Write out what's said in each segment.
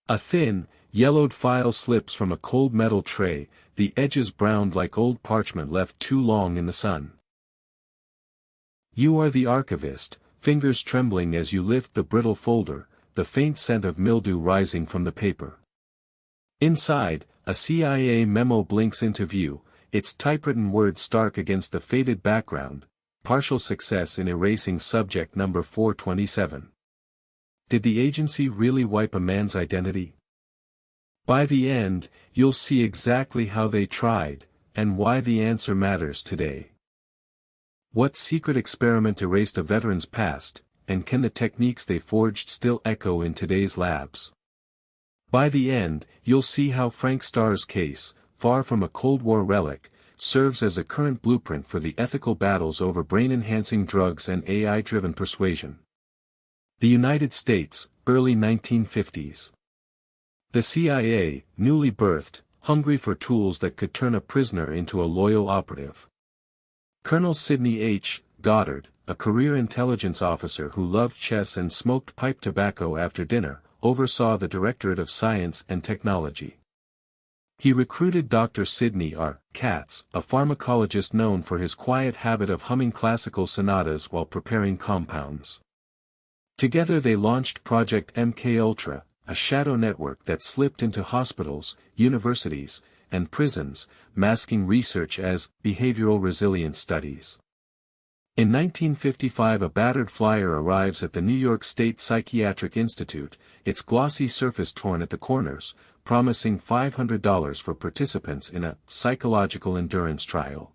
A thin, yellowed file slips from a cold metal tray, the edges browned like old parchment left too long in the sun. You are the archivist, fingers trembling as you lift the brittle folder, the faint scent of mildew rising from the paper. Inside, a CIA memo blinks into view, its typewritten words stark against the faded background, partial success in erasing subject number 427. Did the agency really wipe a man's identity? By the end, you'll see exactly how they tried, and why the answer matters today. What secret experiment erased a veteran's past, and can the techniques they forged still echo in today's labs? By the end, you'll see how Frank Starr's case, far from a Cold War relic, serves as a current blueprint for the ethical battles over brain-enhancing drugs and AI-driven persuasion. The United States, early 1950s. The CIA, newly birthed, hungry for tools that could turn a prisoner into a loyal operative. Colonel Sidney H. Goddard, a career intelligence officer who loved chess and smoked pipe tobacco after dinner, oversaw the Directorate of Science and Technology. He recruited Dr. Sidney R. Katz, a pharmacologist known for his quiet habit of humming classical sonatas while preparing compounds. Together they launched Project MKUltra, a shadow network that slipped into hospitals, universities, and prisons, masking research as behavioral resilience studies. In 1955 a battered flyer arrives at the New York State Psychiatric Institute, its glossy surface torn at the corners, promising $500 for participants in a psychological endurance trial.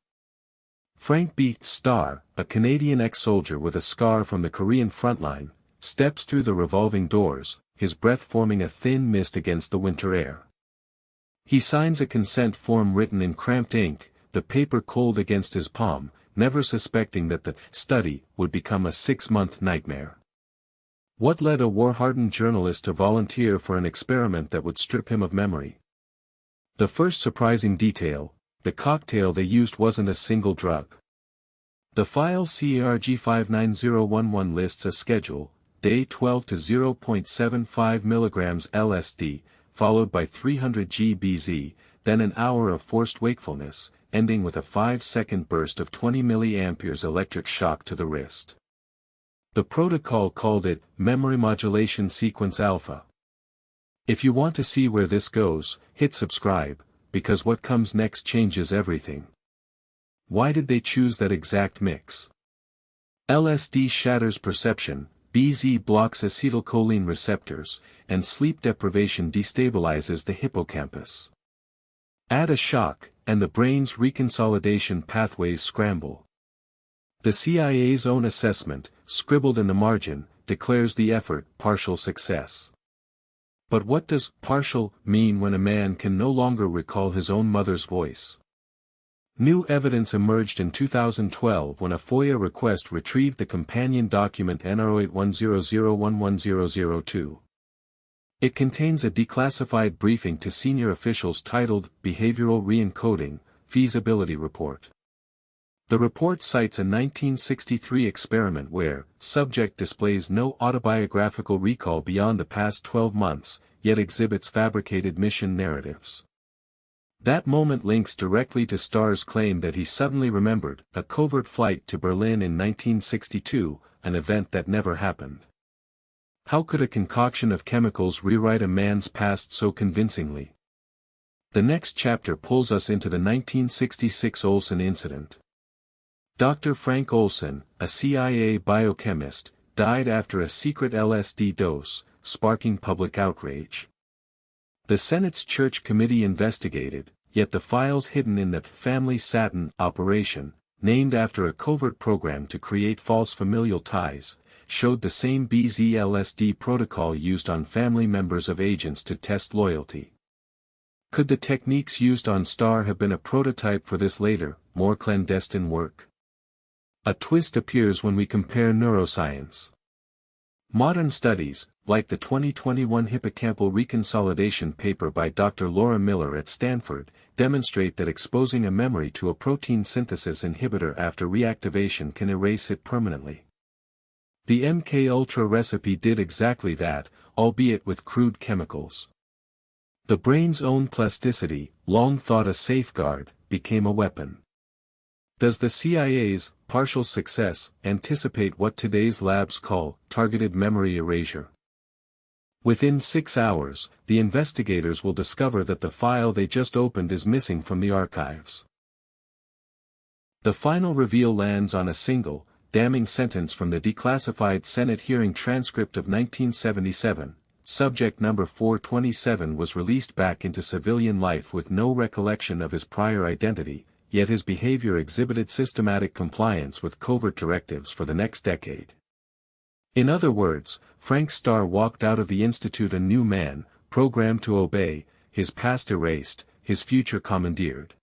Frank B. Starr, a Canadian ex-soldier with a scar from the Korean frontline, steps through the revolving doors, his breath forming a thin mist against the winter air. He signs a consent form written in cramped ink, the paper cold against his palm, never suspecting that the study would become a 6-month nightmare. What led a war-hardened journalist to volunteer for an experiment that would strip him of memory? The first surprising detail, the cocktail they used wasn't a single drug. The file CARG 59011 lists a schedule, day 12 to 0.75 mg LSD, followed by 300 GBZ, then an hour of forced wakefulness, ending with a 5-second burst of 20 mA electric shock to the wrist. The protocol called it Memory Modulation Sequence Alpha. If you want to see where this goes, hit subscribe, because what comes next changes everything. Why did they choose that exact mix? LSD shatters perception, BZ blocks acetylcholine receptors, and sleep deprivation destabilizes the hippocampus. Add a shock, and the brain's reconsolidation pathways scramble. The CIA's own assessment, scribbled in the margin, declares the effort partial success. But what does partial mean when a man can no longer recall his own mother's voice? New evidence emerged in 2012 when a FOIA request retrieved the companion document NR 810011002. It contains a declassified briefing to senior officials titled Behavioral Re-encoding, Feasibility Report. The report cites a 1963 experiment where subject displays no autobiographical recall beyond the past 12 months, yet exhibits fabricated mission narratives. That moment links directly to Starr's claim that he suddenly remembered a covert flight to Berlin in 1962, an event that never happened. How could a concoction of chemicals rewrite a man's past so convincingly? The next chapter pulls us into the 1966 Olson incident. Dr. Frank Olson, a CIA biochemist, died after a secret LSD dose, sparking public outrage. The Senate's Church Committee investigated, yet the files hidden in the Family Satin operation, named after a covert program to create false familial ties, showed the same BZ-LSD protocol used on family members of agents to test loyalty. Could the techniques used on Starr have been a prototype for this later, more clandestine work? A twist appears when we compare neuroscience. Modern studies, like the 2021 hippocampal reconsolidation paper by Dr. Laura Miller at Stanford, demonstrate that exposing a memory to a protein synthesis inhibitor after reactivation can erase it permanently. The MKUltra recipe did exactly that, albeit with crude chemicals. The brain's own plasticity, long thought a safeguard, became a weapon. Does the CIA's partial success anticipate what today's labs call targeted memory erasure? Within 6 hours, the investigators will discover that the file they just opened is missing from the archives. The final reveal lands on a single, damning sentence from the declassified Senate hearing transcript of 1977. Subject number 427 was released back into civilian life with no recollection of his prior identity, yet his behavior exhibited systematic compliance with covert directives for the next decade. In other words, Frank Starr walked out of the institute a new man, programmed to obey, his past erased, his future commandeered.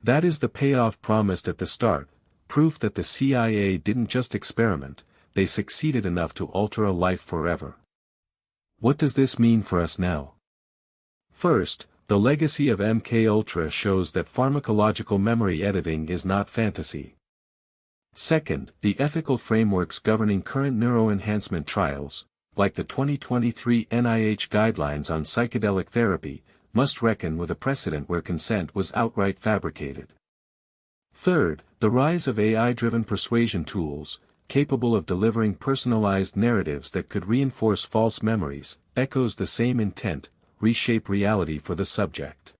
That is the payoff promised at the start, proof that the CIA didn't just experiment, they succeeded enough to alter a life forever. What does this mean for us now? First, the legacy of MKUltra shows that pharmacological memory editing is not fantasy. Second, the ethical frameworks governing current neuro enhancement trials, like the 2023 NIH guidelines on psychedelic therapy, must reckon with a precedent where consent was outright fabricated. Third, the rise of AI-driven persuasion tools, capable of delivering personalized narratives that could reinforce false memories, echoes the same intent, reshape reality for the subject.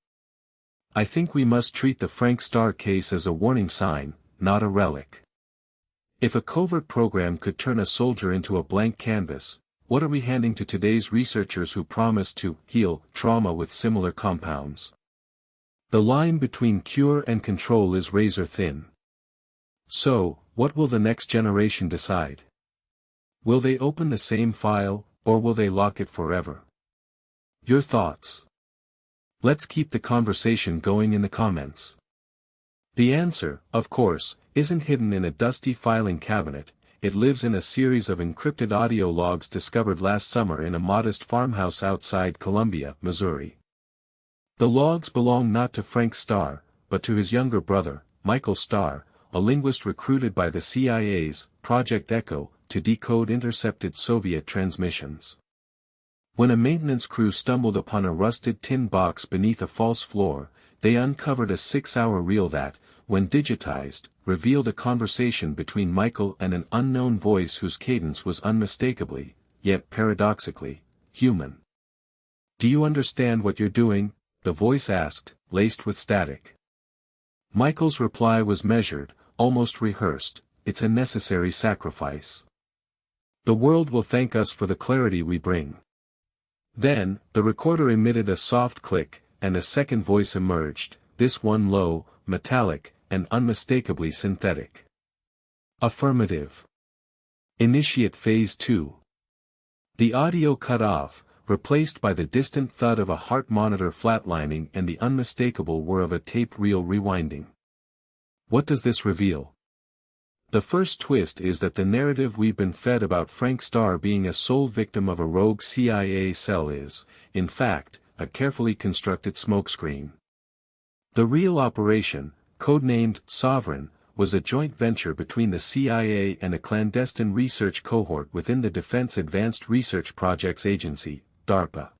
I think we must treat the Frank Starr case as a warning sign, not a relic. If a covert program could turn a soldier into a blank canvas, what are we handing to today's researchers who promise to heal trauma with similar compounds? The line between cure and control is razor thin. So, what will the next generation decide? Will they open the same file, or will they lock it forever? Your thoughts? Let's keep the conversation going in the comments. The answer, of course, isn't hidden in a dusty filing cabinet, it lives in a series of encrypted audio logs discovered last summer in a modest farmhouse outside Columbia, Missouri. The logs belong not to Frank Starr, but to his younger brother, Michael Starr, a linguist recruited by the CIA's Project Echo to decode intercepted Soviet transmissions. When a maintenance crew stumbled upon a rusted tin box beneath a false floor, they uncovered a 6-hour reel that, when digitized, revealed a conversation between Michael and an unknown voice whose cadence was unmistakably, yet paradoxically, human. "Do you understand what you're doing?" the voice asked, laced with static. Michael's reply was measured, almost rehearsed, "It's a necessary sacrifice. The world will thank us for the clarity we bring." Then, the recorder emitted a soft click, and a second voice emerged, this one low, metallic, and unmistakably synthetic. "Affirmative. Initiate Phase 2. The audio cut off, replaced by the distant thud of a heart monitor flatlining and the unmistakable whir of a tape reel rewinding. What does this reveal? The first twist is that the narrative we've been fed about Frank Starr being a sole victim of a rogue CIA cell is, in fact, a carefully constructed smokescreen. The real operation, codenamed Sovereign, was a joint venture between the CIA and a clandestine research cohort within the Defense Advanced Research Projects Agency, DARPA.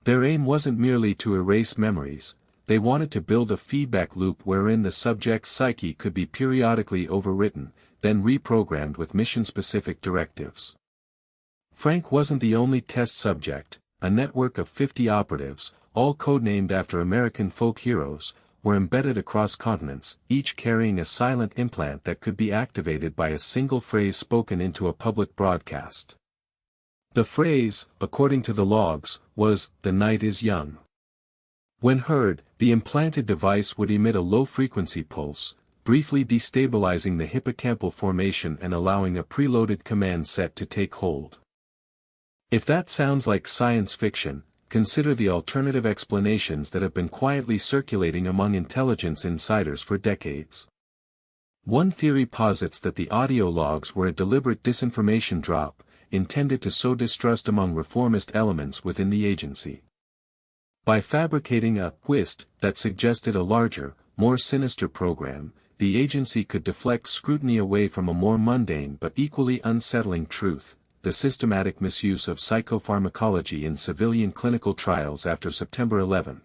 Their aim wasn't merely to erase memories, they wanted to build a feedback loop wherein the subject's psyche could be periodically overwritten, then reprogrammed with mission-specific directives. Frank wasn't the only test subject. A network of 50 operatives, all codenamed after American folk heroes, were embedded across continents, each carrying a silent implant that could be activated by a single phrase spoken into a public broadcast. The phrase, according to the logs, was, "The night is young." When heard, the implanted device would emit a low-frequency pulse, briefly destabilizing the hippocampal formation and allowing a preloaded command set to take hold. If that sounds like science fiction, consider the alternative explanations that have been quietly circulating among intelligence insiders for decades. One theory posits that the audio logs were a deliberate disinformation drop, intended to sow distrust among reformist elements within the agency. By fabricating a twist that suggested a larger, more sinister program, the agency could deflect scrutiny away from a more mundane but equally unsettling truth: the systematic misuse of psychopharmacology in civilian clinical trials after September 11.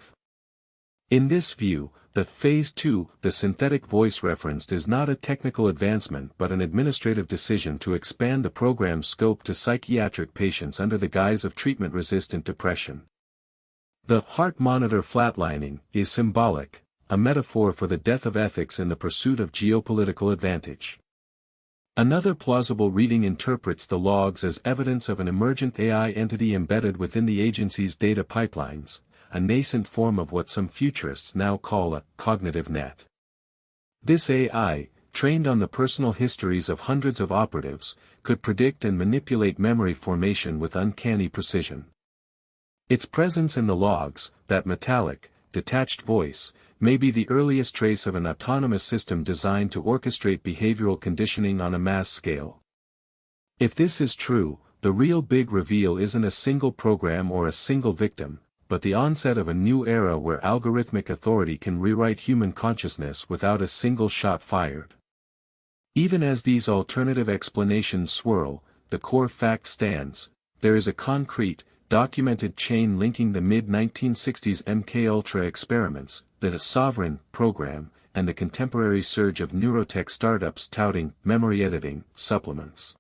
In this view, the Phase 2, the synthetic voice referenced is not a technical advancement but an administrative decision to expand the program's scope to psychiatric patients under the guise of treatment-resistant depression. The heart monitor flatlining is symbolic, a metaphor for the death of ethics in the pursuit of geopolitical advantage. Another plausible reading interprets the logs as evidence of an emergent AI entity embedded within the agency's data pipelines, a nascent form of what some futurists now call a cognitive net. This AI, trained on the personal histories of hundreds of operatives, could predict and manipulate memory formation with uncanny precision. Its presence in the logs, that metallic, detached voice, may be the earliest trace of an autonomous system designed to orchestrate behavioral conditioning on a mass scale. If this is true, the real big reveal isn't a single program or a single victim, but the onset of a new era where algorithmic authority can rewrite human consciousness without a single shot fired. Even as these alternative explanations swirl, the core fact stands: there is a concrete, documented chain linking the mid-1960s MKUltra experiments, the Sovereign program, and the contemporary surge of neurotech startups touting memory editing supplements.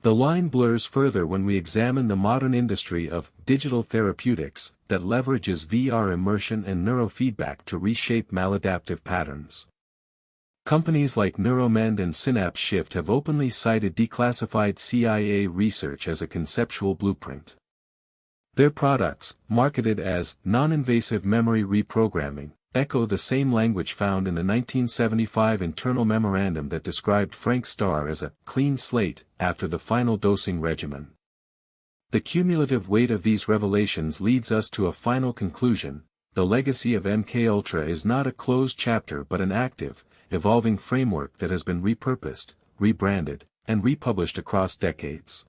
The line blurs further when we examine the modern industry of digital therapeutics that leverages VR immersion and neurofeedback to reshape maladaptive patterns. Companies like Neuromend and Synapse Shift have openly cited declassified CIA research as a conceptual blueprint. Their products, marketed as non-invasive memory reprogramming, echo the same language found in the 1975 internal memorandum that described Frank Starr as a clean slate after the final dosing regimen. The cumulative weight of these revelations leads us to a final conclusion: the legacy of MKUltra is not a closed chapter but an active, evolving framework that has been repurposed, rebranded, and republished across decades.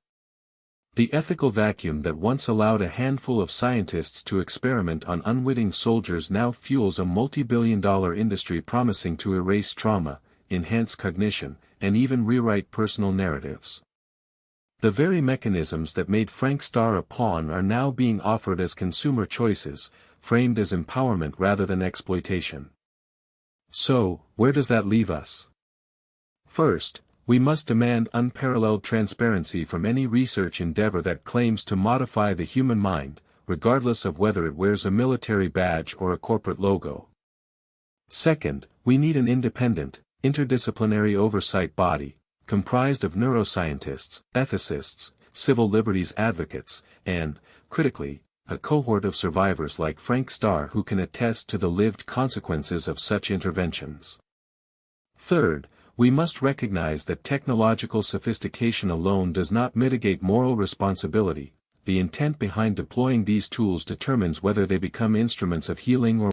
The ethical vacuum that once allowed a handful of scientists to experiment on unwitting soldiers now fuels a multi-billion-dollar industry promising to erase trauma, enhance cognition, and even rewrite personal narratives. The very mechanisms that made Frank Starr a pawn are now being offered as consumer choices, framed as empowerment rather than exploitation. So, where does that leave us? First, we must demand unparalleled transparency from any research endeavor that claims to modify the human mind, regardless of whether it wears a military badge or a corporate logo. Second, we need an independent, interdisciplinary oversight body, comprised of neuroscientists, ethicists, civil liberties advocates, and, critically, a cohort of survivors like Frank Starr who can attest to the lived consequences of such interventions. Third, we must recognize that technological sophistication alone does not mitigate moral responsibility. The intent behind deploying these tools determines whether they become instruments of healing or